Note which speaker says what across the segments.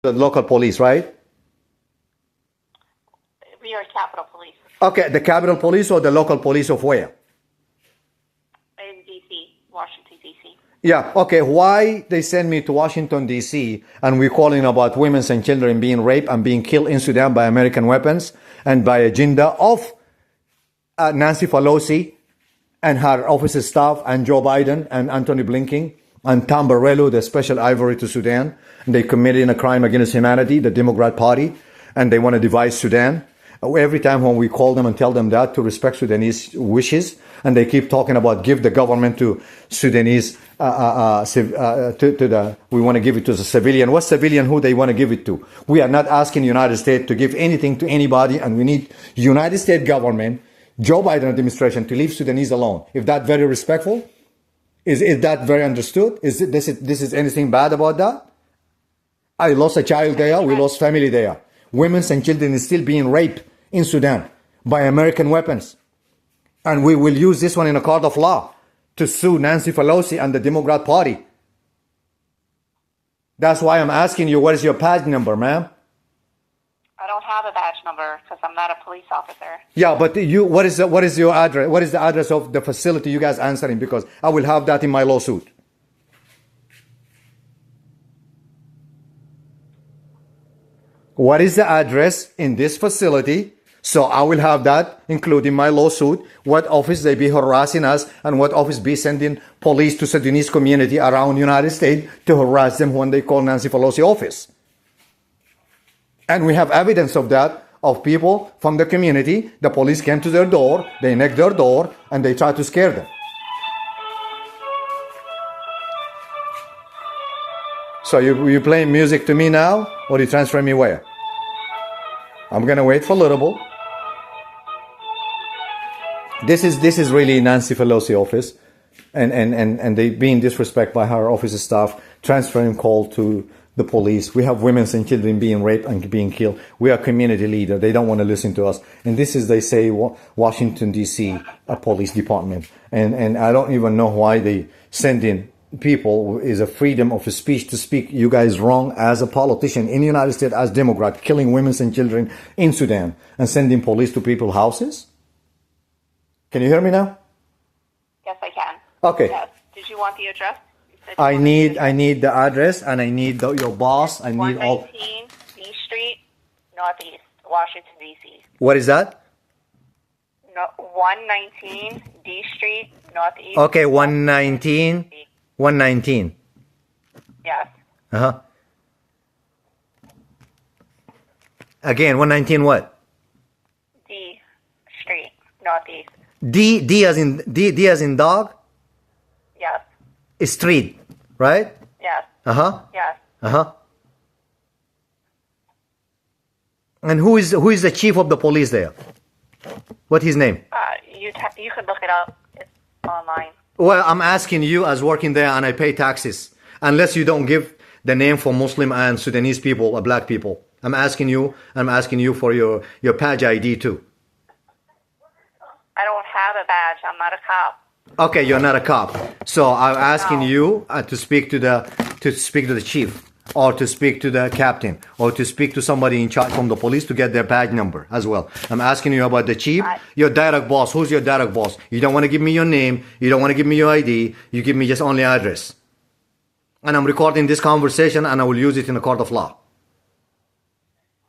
Speaker 1: The local police, right?
Speaker 2: We are Capitol Police
Speaker 1: Okay, the Capitol Police or the local police of where?
Speaker 2: in D.C., Washington, D.C.
Speaker 1: Yeah, okay. Why they send me to Washington, D.C., and we're calling about women and children being raped and being killed in Sudan by American weapons and by agenda of Nancy Pelosi and her office staff and Joe Biden and Anthony Blinken and Tom Barello, the special ivory to Sudan. And they committed a crime against humanity, the Democrat Party, and they want to divide Sudan. Every time when we call them and tell them that to respect Sudanese wishes, and they keep talking about give the government to Sudanese, we want to give it to the civilian. What civilian who they want to give it to? We are not asking the United States to give anything to anybody, and we need United States government, Joe Biden administration to leave Sudanese alone. If that very respectful, is that very understood? This is anything bad about that? I lost a child there. We lost family there. Women and children is still being raped in Sudan by American weapons. And we will use this one in a court of law to sue Nancy Pelosi and the Democrat Party. That's why I'm asking you, what is your badge number, ma'am?
Speaker 2: I don't have a badge number because I'm not a police officer.
Speaker 1: Yeah, but what is your address? What is the address of the facility you guys answering? Because I will have that in my lawsuit. What is the address in this facility? So I will have that, including my lawsuit, what office they be harassing us and what office be sending police to Sudanese community around the United States to harass them when they call Nancy Pelosi office. And we have evidence of that, of people from the community. The police came to their door, they knocked their door, and they tried to scare them. So you playing music to me now, or you transfer me where? I'm gonna wait for a little bit. This is really Nancy Pelosi office, and they being disrespected by her office staff, transferring call to the police. We have women and children being raped and being killed. We are community leader. They don't want to listen to us. And this is, they say, Washington, D.C., a police department. And I don't even know why they send in people is a freedom of speech to speak you guys wrong as a politician in the United States, as Democrat, killing women and children in Sudan and sending police to people's houses. Can you hear me now?
Speaker 2: Yes, I can.
Speaker 1: Okay.
Speaker 2: Yes. Did you want the address?
Speaker 1: I need the address, and I need your boss. I need all.
Speaker 2: 119 D Street, Northeast, Washington, D.C.
Speaker 1: What is that?
Speaker 2: No, 119 D Street, Northeast.
Speaker 1: Okay, 119. 119.
Speaker 2: Yes.
Speaker 1: Uh-huh. Again, 119 what?
Speaker 2: D Street, Northeast.
Speaker 1: D as in dog?
Speaker 2: Yes.
Speaker 1: Street, right?
Speaker 2: Yes.
Speaker 1: Uh-huh.
Speaker 2: Yes.
Speaker 1: Uh-huh. And who is the chief of the police there? What's his name?
Speaker 2: You can look it up. It's online.
Speaker 1: Well, I'm asking you as working there, and I pay taxes. Unless you don't give the name for Muslim and Sudanese people or black people. I'm asking you for your badge ID too.
Speaker 2: I don't have a badge. I'm not a cop.
Speaker 1: Okay, you're not a cop. So I'm asking you to speak to the chief, or to speak to the captain, or to speak to somebody in charge from the police to get their badge number as well. I'm asking you about the chief, your direct boss. Who's your direct boss? You don't want to give me your name. You don't want to give me your ID. You give me just only address. And I'm recording this conversation, and I will use it in a court of law.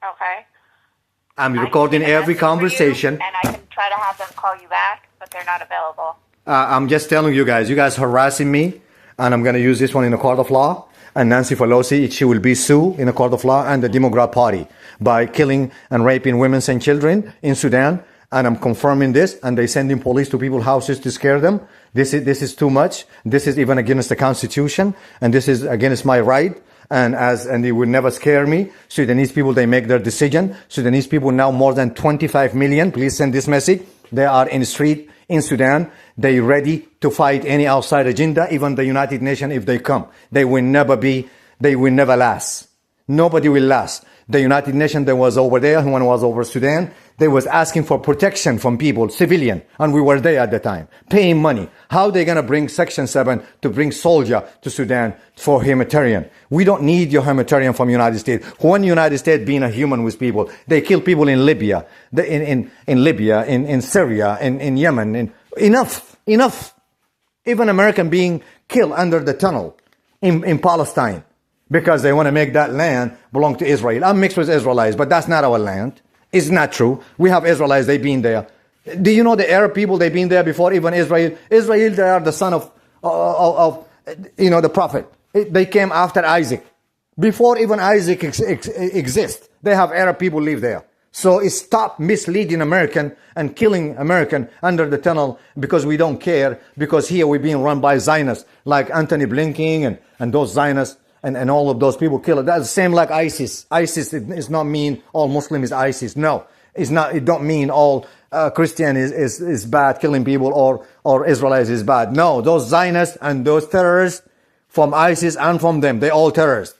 Speaker 2: Okay.
Speaker 1: I'm recording every conversation.
Speaker 2: And I can try to have them call you back, but they're not available.
Speaker 1: I'm just telling you guys harassing me, and I'm going to use this one in a court of law. And Nancy Pelosi, she will be sued in a court of law, and the Democrat Party by killing and raping women and children in Sudan. And I'm confirming this, and they sending police to people's houses to scare them. This is too much. This is even against the Constitution, and this is against my right. And it will never scare me. Sudanese people, they make their decision. Sudanese people now more than 25 million. Please send this message. They are in the street in Sudan. They ready to fight any outside agenda, even the United Nations if they come. They will never last. Nobody will last. The United Nations that was over there, one was over Sudan. They was asking for protection from people, civilian, and we were there at the time, paying money. How are they going to bring Section 7 to bring soldier to Sudan for humanitarian? We don't need your humanitarian from United States. When United States being a human with people, they kill people in Libya, in Libya, in Syria, in Yemen. Enough. Even American being killed under the tunnel in Palestine because they want to make that land belong to Israel. I'm mixed with Israelites, but that's not our land. It's not true. We have Israelites, they've been there. Do you know the Arab people, they've been there before even Israel? Israel, they are the son of the prophet. They came after Isaac. Before even Isaac exists, they have Arab people live there. So stop misleading American and killing American under the tunnel because we don't care, because here we're being run by Zionists like Anthony Blinken and those Zionists. And all of those people killed. That's the same like ISIS. ISIS is not mean all Muslim is ISIS. No, it's not. It don't mean all Christian is bad, killing people, or Israelites is bad. No, those Zionists and those terrorists from ISIS and from them, they all terrorists.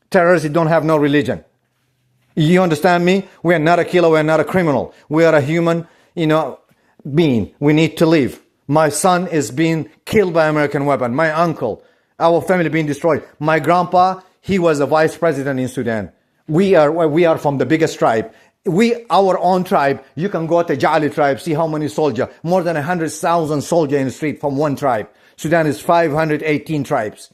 Speaker 1: Terrorists don't have no religion. You understand me? We are not a killer. We are not a criminal. We are a human, being. We need to live. My son is being killed by American weapon. My uncle. Our family being destroyed. My grandpa, he was a vice president in Sudan. We are from the biggest tribe. Our own tribe, you can go to Jali tribe, see how many soldiers. More than 100,000 soldiers in the street from one tribe. Sudan is 518 tribes.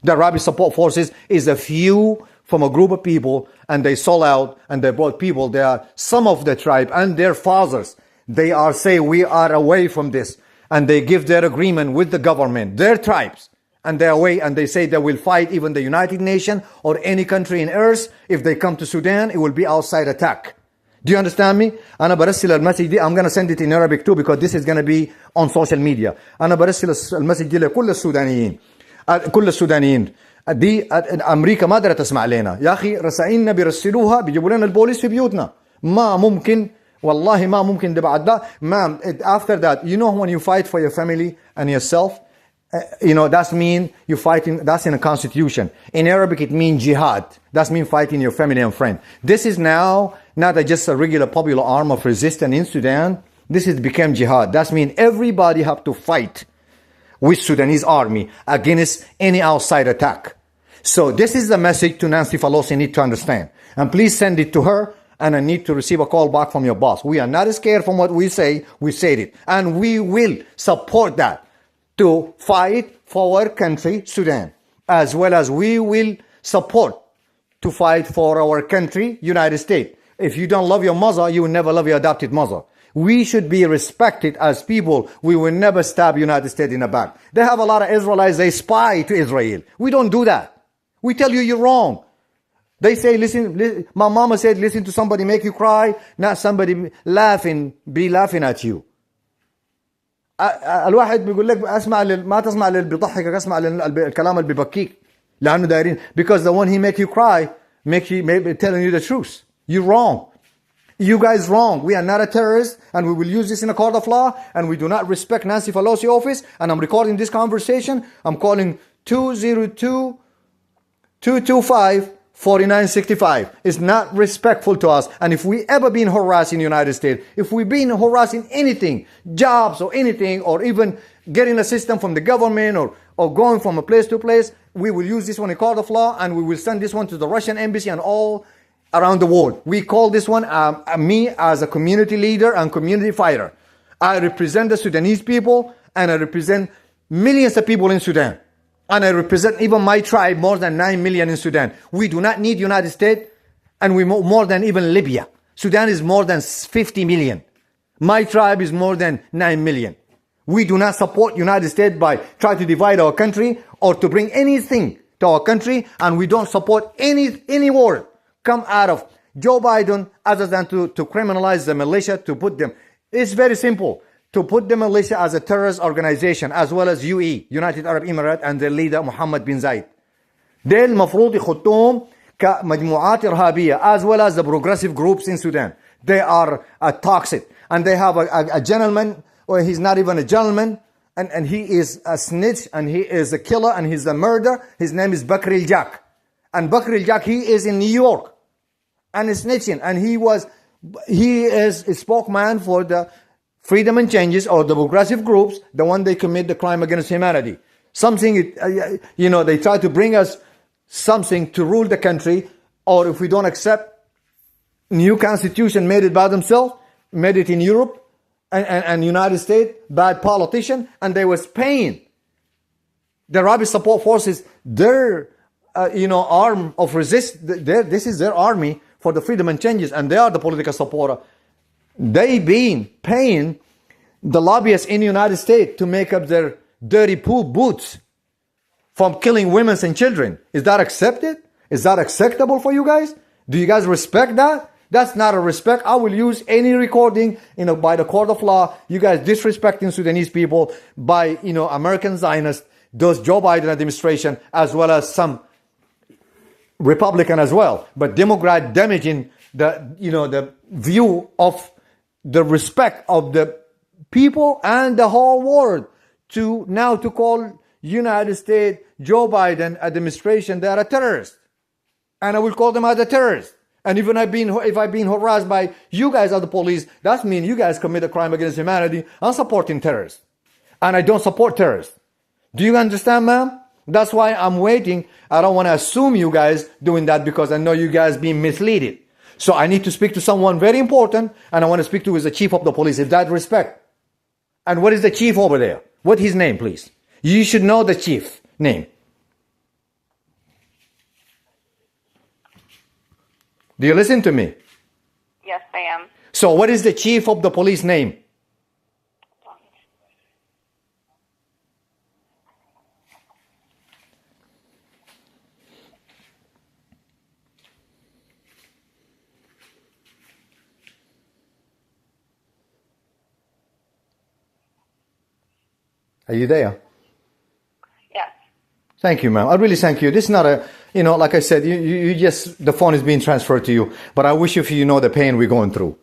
Speaker 1: The Rapid Support Forces is a few from a group of people, and they sold out and they brought people. They are some of the tribe and their fathers. They are saying we are away from this. And they give their agreement with the government, their tribes. And they're away, and they say they will fight even the United Nations or any country in earth. If they come to Sudan, it will be outside attack. Do you understand me? أنا برسل المسج دي. I'm going to send it in Arabic too because this is going to be on social media. أنا برسل المسج دي لكل السودانيين. كل السودانيين. دي أمريكا ما قدرت تسمع لنا. يا أخي رسائلنا بيرسلوها بيجيبوا لنا البوليس في بيوتنا. ما ممكن. والله ما ممكن ده بعد ده. ما after that, when you fight for your family and yourself, that's mean you fighting, that's in a constitution. In Arabic, it means jihad. That's mean fighting your family and friend. This is now not just a regular popular arm of resistance in Sudan. This has become jihad. That's mean everybody have to fight with Sudanese army against any outside attack. So this is the message to Nancy Pelosi need to understand. And please send it to her. And I need to receive a call back from your boss. We are not scared from what we say. We said it. And we will support that. To fight for our country, Sudan, as well as we will support to fight for our country, United States. If you don't love your mother, you will never love your adopted mother. We should be respected as people. We will never stab United States in the back. They have a lot of Israelites, they spy to Israel. We don't do that. We tell you you're wrong. They say, listen, my mama said, listen to somebody make you cry, not somebody be laughing at you. الواحد بيقول لك ما تسمع اللي بيضحكك، اسمع الكلام اللي بيبكيك لانه دايرين, because the one he make you cry maybe telling you the truth. You're wrong. You guys wrong. We are not a terrorist, and we will use this in a court of law, and we do not respect Nancy Pelosi office. And I'm recording this conversation. I'm calling 202-225-4965. It's not respectful to us. And if we ever been harassed in the United States, if we've been harassed in anything, jobs or anything, or even getting assistance from the government or going from a place to place, we will use this one in court of law, and we will send this one to the Russian embassy and all around the world. We call this one, me as a community leader and community fighter. I represent the Sudanese people, and I represent millions of people in Sudan. And I represent even my tribe, more than 9 million in Sudan. We do not need United States, and we more than even Libya. Sudan is more than 50 million. My tribe is more than 9 million. We do not support United States by trying to divide our country or to bring anything to our country, and we don't support any war come out of Joe Biden other than to criminalize the militia, to put them. It's very simple. To put the militia as a terrorist organization, as well as United Arab Emirates, and their leader Mohammed bin Zayed. ديل المفروض يخطوهم كمجموعات إرهابية, as well as the progressive groups in Sudan. They are toxic, and they have a gentleman, or he's not even a gentleman, and he is a snitch, and he is a killer, and he's a murderer. His name is Bakr al-Jak. And Bakr al-Jak, he is in New York, and is snitching, and he was He is a spokesman for the freedom and changes, or the progressive groups, the one they commit the crime against humanity. Something, they try to bring us something to rule the country, or if we don't accept new constitution made it by themselves, made it in Europe and United States, bad politician, and they was paying the rabbi support forces their arm of resist. This is their army for the freedom and changes, and they are the political supporter. They been paying the lobbyists in the United States to make up their dirty poop boots from killing women and children. Is that accepted? Is that acceptable for you guys? Do you guys respect that? That's not a respect. I will use any recording, by the court of law. You guys disrespecting Sudanese people by, American Zionists, those Joe Biden administration, as well as some Republican as well. But Democrat damaging the view of the respect of the people and the whole world to call United States, Joe Biden administration, they are a terrorist. And I will call them as a terrorist. And even if I've been harassed by you guys as the police, that means you guys commit a crime against humanity. I'm supporting terrorists. And I don't support terrorists. Do you understand, ma'am? That's why I'm waiting. I don't want to assume you guys doing that, because I know you guys being misleaded. So I need to speak to someone very important, and I want to speak to the chief of the police, if that respect. And what is the chief over there? What's his name, please? You should know the chief name. Do you listen to me?
Speaker 2: Yes, I am.
Speaker 1: So what is the chief of the police name? Are you there?
Speaker 2: Yes.
Speaker 1: Thank you, ma'am. I really thank you. This is not a, like I said, you just, the phone is being transferred to you. But I wish if you know the pain we're going through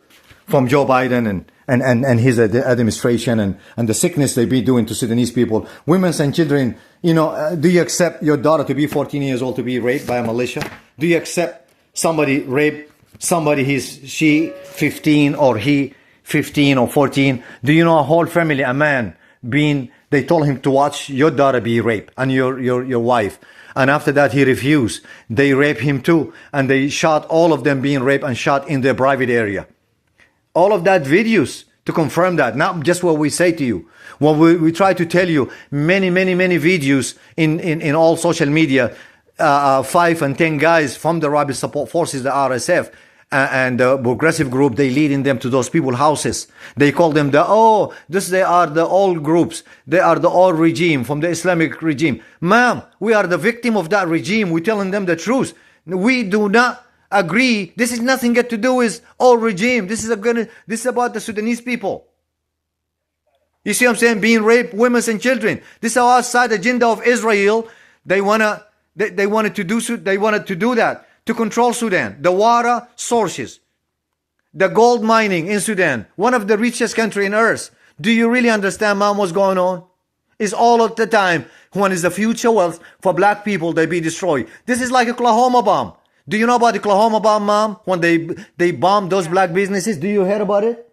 Speaker 1: from Joe Biden and his administration and the sickness they be doing to Sudanese people, women and children. Do you accept your daughter to be 14 years old to be raped by a militia? Do you accept somebody rape somebody, she 15 or he 15 or 14? Do you know a whole family, a man they told him to watch your daughter be raped and your wife. And after that, he refused. They raped him too. And they shot all of them being raped and shot in their private area. All of that videos to confirm that, not just what we say to you. What we try to tell you, many videos in all social media, 5 and 10 guys from the Rapid Support Forces, the RSF, and the progressive group, they leading them to those people's houses. They call them they are the old groups. They are the old regime from the Islamic regime. Ma'am, we are the victim of that regime. We're telling them the truth. We do not agree. This is nothing got to do with old regime. This is about the Sudanese people. You see what I'm saying? Being raped, women and children. This is outside the agenda of Israel. They wanted to do that. To control Sudan, the water sources, the gold mining in Sudan, one of the richest country in earth. Do you really understand, ma'am, what's going on? It's all of the time when is the future wealth for black people, they be destroyed. This is like Oklahoma bomb. Do you know about the Oklahoma bomb, ma'am? When they bombed those black businesses, do you hear about it?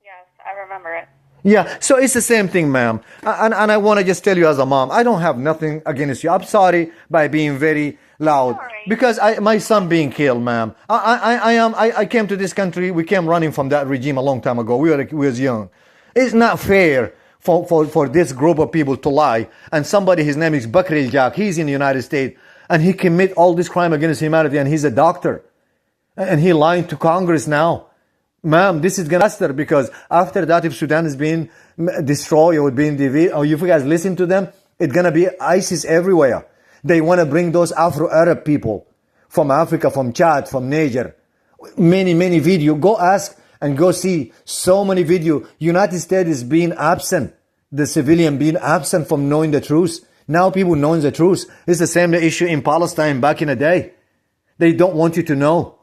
Speaker 2: Yes, I remember it.
Speaker 1: Yeah, so it's the same thing, ma'am. And I want to just tell you as a mom, I don't have nothing against you. I'm sorry by being very loud.
Speaker 2: Sorry.
Speaker 1: Because my son being killed, ma'am. I came to this country, we came running from that regime a long time ago. We was young. It's not fair for this group of people to lie. And somebody, his name is Bakr el-Jak, he's in the United States. And he commit all this crime against humanity, and he's a doctor. And he lying to Congress now. Ma'am, this is gonna disaster, because after that, if Sudan is being destroyed or being divided, or if you guys listen to them, it's gonna be ISIS everywhere. They want to bring those Afro-Arab people from Africa, from Chad, from Niger. Many video. Go ask and go see so many video. United States is being absent. The civilian being absent from knowing the truth. Now people knowing the truth. It's the same issue in Palestine back in the day. They don't want you to know.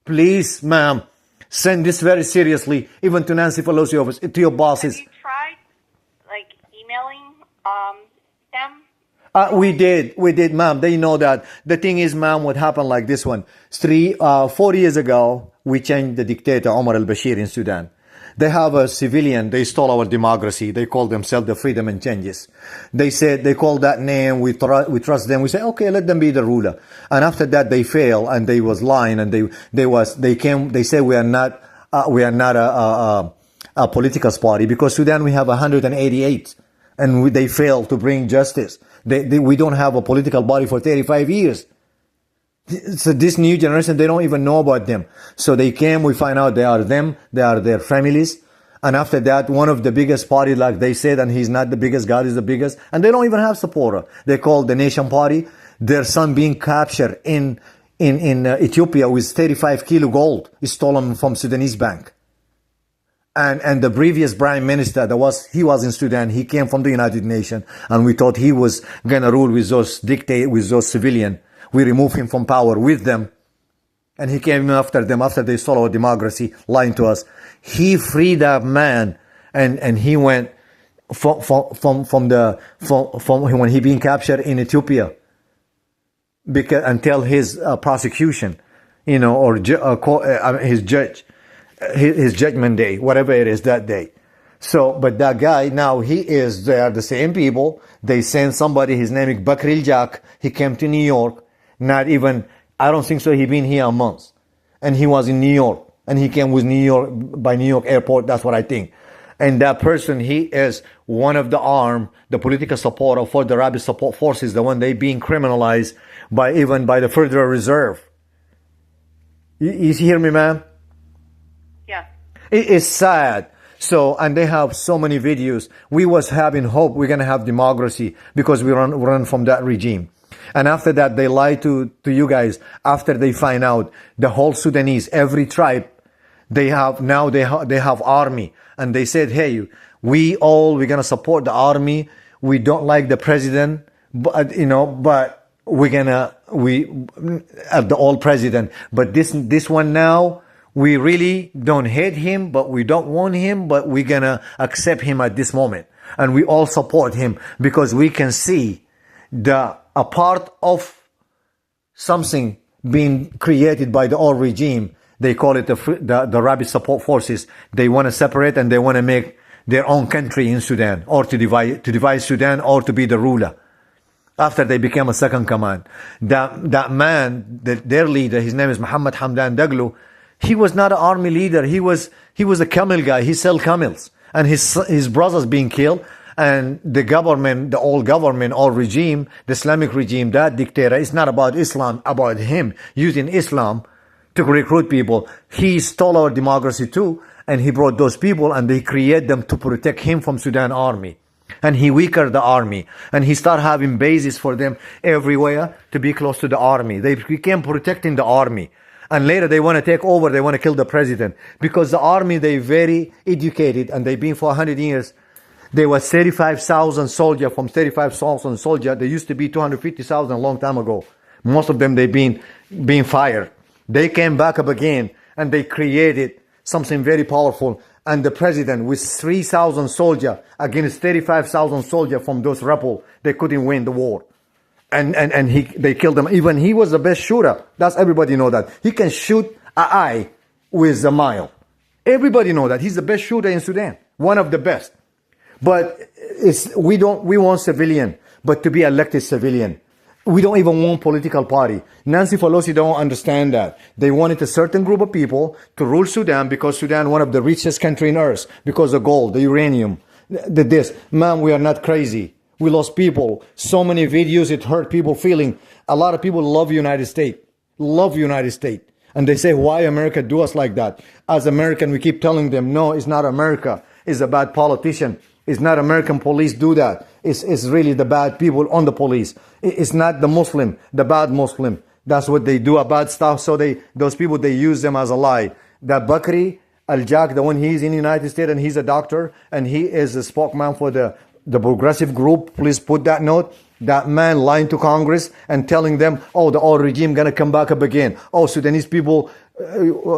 Speaker 1: Please, ma'am, send this very seriously, even to Nancy Pelosi office, to your bosses.
Speaker 2: Have you tried, emailing them?
Speaker 1: We did, ma'am. They know that. The thing is, ma'am, what happened like this one. 4 years ago, we changed the dictator Omar al-Bashir in Sudan. They have a civilian, they stole our democracy. They call themselves the Freedom and Changes. They said, they call that name, we trust them. We say, okay, let them be the ruler. And after that, they fail and they was lying and they say we are not a political party because Sudan, we have 188 and they failed to bring justice. We don't have a political body for 35 years. So this new generation, they don't even know about them. So they came, we find out they are them, they are their families. And after that, one of the biggest party, like they said, and he's not the biggest, God is the biggest. And they don't even have supporter. They call the Nation Party. Their son being captured in Ethiopia with 35 kilo gold is stolen from Sudanese bank. And the previous prime minister he was in Sudan, he came from the United Nations, and we thought he was gonna rule with those civilians. We removed him from power with them. And he came after them, after they stole our democracy, lying to us. He freed that man and he went from when he being captured in Ethiopia until his prosecution, or his judgment day, whatever it is that day. So, but that guy, now they are the same people. They sent somebody, his name is Bakri Jack. He came to New York. Not even, I don't think so, he been here a month. And he was in New York. And he came with by New York airport, that's what I think. And that person, he is one of the political supporter for the Rapid Support Forces, the one they being criminalized by the Federal Reserve. You hear me, ma'am?
Speaker 2: Yeah.
Speaker 1: It is sad. So, and they have so many videos. We was having hope we're going to have democracy because we run from that regime. And after that, they lie to you guys. After they find out the whole Sudanese, every tribe, they have army. And they said, hey, we're going to support the army. We don't like the president, but we're the old president. But this one now, we really don't hate him, but we don't want him, but we're going to accept him at this moment. And we all support him because we can see a part of something being created by the old regime. They call it the Rapid Support Forces. They want to separate and they want to make their own country in Sudan, or to divide Sudan, or to be the ruler. After they became a second command, that man, their leader, his name is Muhammad Hamdan Daglo. He was not an army leader. He was a camel guy. He sell camels, and his brothers being killed. And the government, the old government or regime, the Islamic regime, that dictator, it's not about Islam, about him using Islam to recruit people. He stole our democracy too, and he brought those people and they create them to protect him from Sudan army. And he weakened the army, and he started having bases for them everywhere to be close to the army. They became protecting the army. And later they want to take over, they want to kill the president. Because the army, they very educated, and they've been for 100 years. There was 35,000 soldiers. From 35,000 soldiers, there used to be 250,000 a long time ago. Most of them, they've been fired. They came back up again, and they created something very powerful. And the president, with 3,000 soldiers against 35,000 soldiers from those rebels, they couldn't win the war. And they killed him. Even he was the best shooter. That's, everybody know that. He can shoot an eye with a mile. Everybody know that. He's the best shooter in Sudan. One of the best. But we want civilian, but to be elected civilian. We don't even want political party. Nancy Pelosi don't understand that. They wanted a certain group of people to rule Sudan because Sudan one of the richest country in earth because of gold, the uranium, this. Man, we are not crazy. We lost people. So many videos, it hurt people feeling. A lot of people love United States. Love United States. And they say, why America do us like that? As American, we keep telling them, no, it's not America. It's a bad politician. It's not American police do that. It's really the bad people on the police. It's not the Muslim, the bad Muslim. That's what they do, a bad stuff. So those people, they use them as a lie. That Bakri Al-Jak, the one, he's in the United States and he's a doctor and he is a spokesman for the progressive group. Please put that note. That man lying to Congress and telling them, oh, the old regime gonna come back up again. Oh, Sudanese people,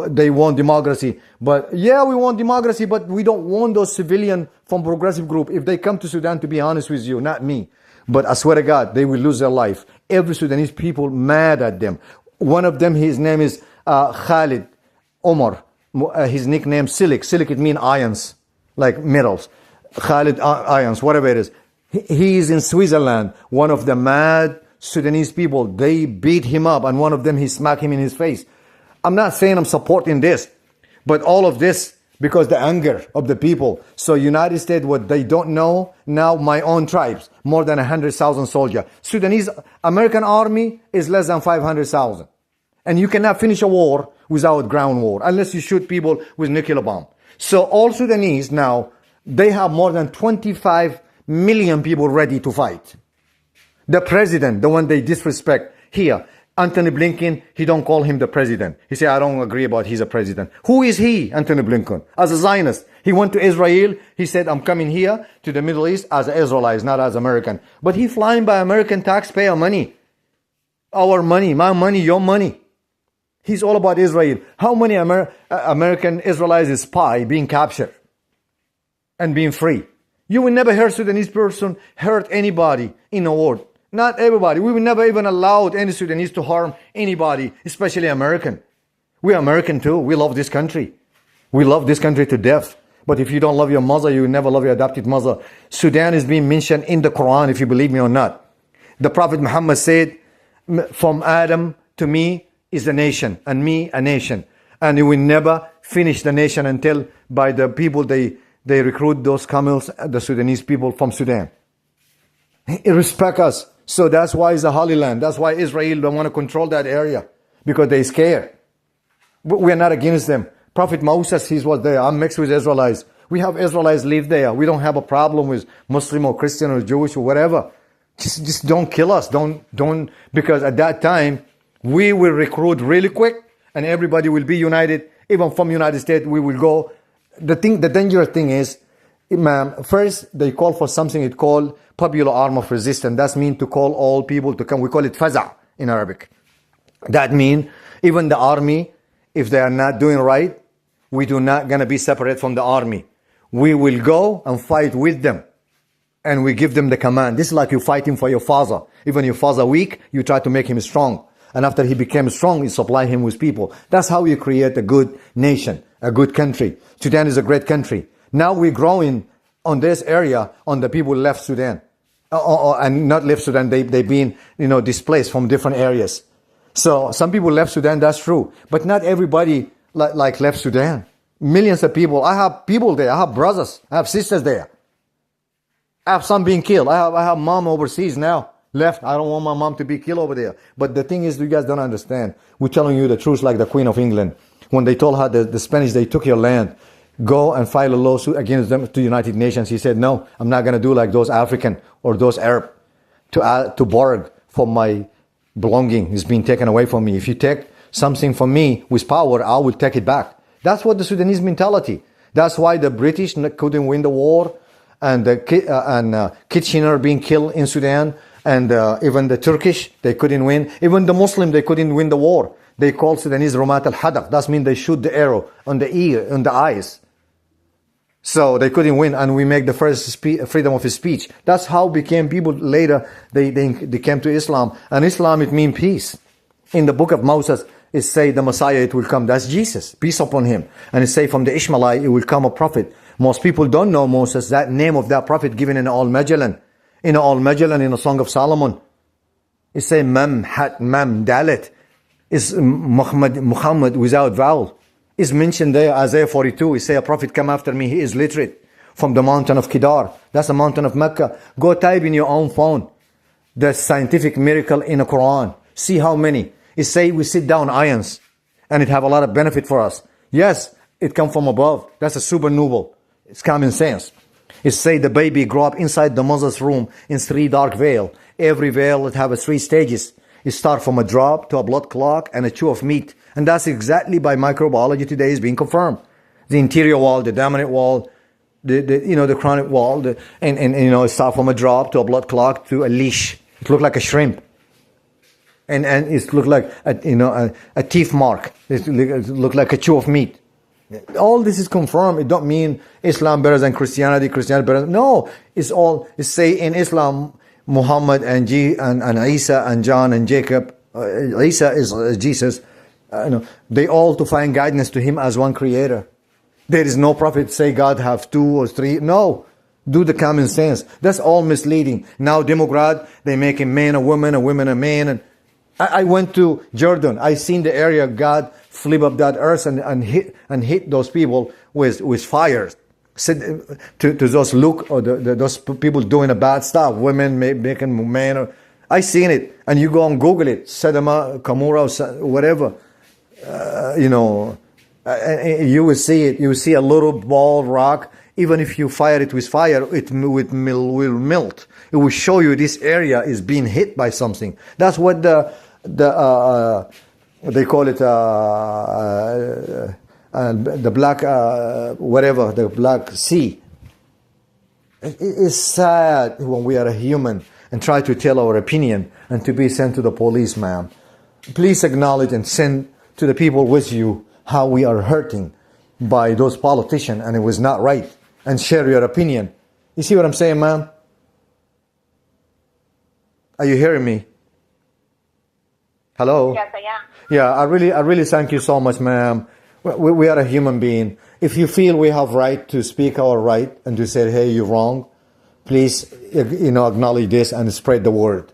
Speaker 1: they want democracy. But yeah, we want democracy, but we don't want those civilian from progressive group. If they come to Sudan, to be honest with you, not me, but I swear to God, they will lose their life. Every Sudanese people mad at them. One of them, his name is Khalid Omar, his nickname Silik. Silik, it means irons, like metals. Khalid, irons, whatever it is. He is in Switzerland. One of the mad Sudanese people, they beat him up, and one of them, he smacked him in his face. I'm not saying I'm supporting this, but all of this because the anger of the people. So United States, what they don't know, now my own tribes, more than 100,000 soldiers. Sudanese American army is less than 500,000. And you cannot finish a war without ground war, unless you shoot people with nuclear bomb. So all Sudanese now, they have more than 25 million people ready to fight. The president, the one they disrespect here, Anthony Blinken, he don't call him the president. He say, I don't agree about he's a president. Who is he, Anthony Blinken? As a Zionist. He went to Israel. He said, I'm coming here to the Middle East as an Israelite, not as American. But he flying by American taxpayer money. Our money, my money, your money. He's all about Israel. How many American Israelites is spy being captured and being free? You will never hear Sudanese person hurt anybody in the world. Not everybody. We will never even allow any Sudanese to harm anybody, especially American. We are American too. We love this country. We love this country to death. But if you don't love your mother, you will never love your adopted mother. Sudan is being mentioned in the Quran, if you believe me or not. The Prophet Muhammad said, from Adam to me is a nation, and me a nation. And you will never finish the nation until by the people they recruit those camels, the Sudanese people from Sudan. He respect us. So that's why it's a holy land. That's why Israel don't want to control that area, because they're scared. But we're not against them. Prophet Moses, he was there. I'm mixed with Israelites. We have Israelites live there. We don't have a problem with Muslim or Christian or Jewish or whatever. Just don't kill us. Don't, because at that time, we will recruit really quick and everybody will be united. Even from United States, we will go. The dangerous thing is, first, they call for something it called popular arm of resistance. That means to call all people to come. We call it faza in Arabic. That means even the army, if they are not doing right, we do not going to be separate from the army. We will go and fight with them. And we give them the command. This is like you fighting for your father. Even your father weak, you try to make him strong. And after he became strong, you supply him with people. That's how you create a good nation, a good country. Sudan is a great country. Now we're growing on this area on the people who left Sudan. And not left Sudan, they've been, displaced from different areas. So some people left Sudan, that's true. But not everybody like left Sudan. Millions of people. I have people there. I have brothers. I have sisters there. I have some being killed. I have mom overseas now. Left. I don't want my mom to be killed over there. But the thing is, you guys don't understand. We're telling you the truth like the Queen of England. When they told her the Spanish, they took your land. Go and file a lawsuit against them to the United Nations. He said, no, I'm not going to do like those African or those Arab to borrow for my belonging. It's being taken away from me. If you take something from me with power, I will take it back. That's what the Sudanese mentality. That's why the British couldn't win the war, and Kitchener being killed in Sudan, and even the Turkish, they couldn't win. Even the Muslim, they couldn't win the war. They called Sudanese Ramat al-Hadaq. That means they shoot the arrow on the ear, on the eyes. So they couldn't win, and we make the first freedom of speech. That's how became people later. They came to Islam, and Islam, it means peace. In the book of Moses, it say the Messiah, it will come. That's Jesus, peace upon him. And it say from the Ishmaelite, it will come a prophet. Most people don't know Moses, that name of that prophet given in Al-Magellan. In Al-Magellan, in the Song of Solomon, it say Mem, Hat, Mem, Dalet. Is Muhammad without vowel. Is mentioned there, Isaiah 42. It say a prophet come after me, he is literate. From the mountain of Kedar. That's the mountain of Mecca. Go type in your own phone the scientific miracle in the Quran. See how many. It say we sit down ions, and it have a lot of benefit for us. Yes, it come from above. That's a supernova. It's common sense. It say the baby grow up inside the mother's room in 3 dark veil. Every veil it have 3 stages. It start from a drop to a blood clot and a chew of meat. And that's exactly by microbiology today is being confirmed. The interior wall, the dominant wall, the chronic wall, it start from a drop to a blood clot to a leash. It look like a shrimp. And it look like a teeth mark. It look like a chew of meat. All this is confirmed. It don't mean Islam better than Christianity better. No, it's say in Islam, Muhammad and Isa and John and Jacob. Isa is Jesus. They all to find guidance to him as one creator. There is no prophet say God have 2 or 3. No. Do the common sense. That's all misleading. Now Democrat, they make a man a woman a man. And I went to Jordan. I seen the area God flip up that earth and hit those people with fire. Said to those those people doing a bad stuff, women making men. I seen it, and you go and Google it, Saddam Kamura, whatever. You will see it. You will see a little ball rock. Even if you fire it with fire, it will melt. It will show you this area is being hit by something. That's what they call it the black whatever, the Black Sea. It's sad when we are a human and try to tell our opinion and to be sent to the police, ma'am. Please acknowledge and send to the people with you how we are hurting by those politicians, and it was not right. And share your opinion. You see what I'm saying, ma'am? Are you hearing me? Hello?
Speaker 2: Yes, I am.
Speaker 1: Yeah, I really thank you so much, ma'am. We are a human being. If you feel we have right to speak our right and to say, hey, you're wrong, please, acknowledge this and spread the word.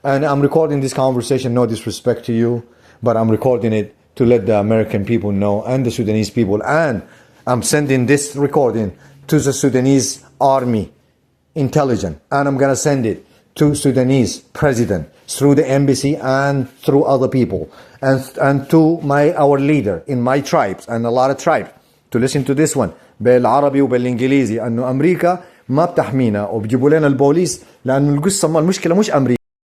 Speaker 1: And I'm recording this conversation, no disrespect to you, but I'm recording it to let the American people know and the Sudanese people. And I'm sending this recording to the Sudanese army intelligence, and I'm gonna send it to Sudanese president through the embassy and through other people, and to our leader in my tribes and a lot of tribes to listen to this one بالعربي وبالانجليزي انه امريكا ما بتحمينا وبجيبوا لنا البوليس لانه المشكله مش امريكا.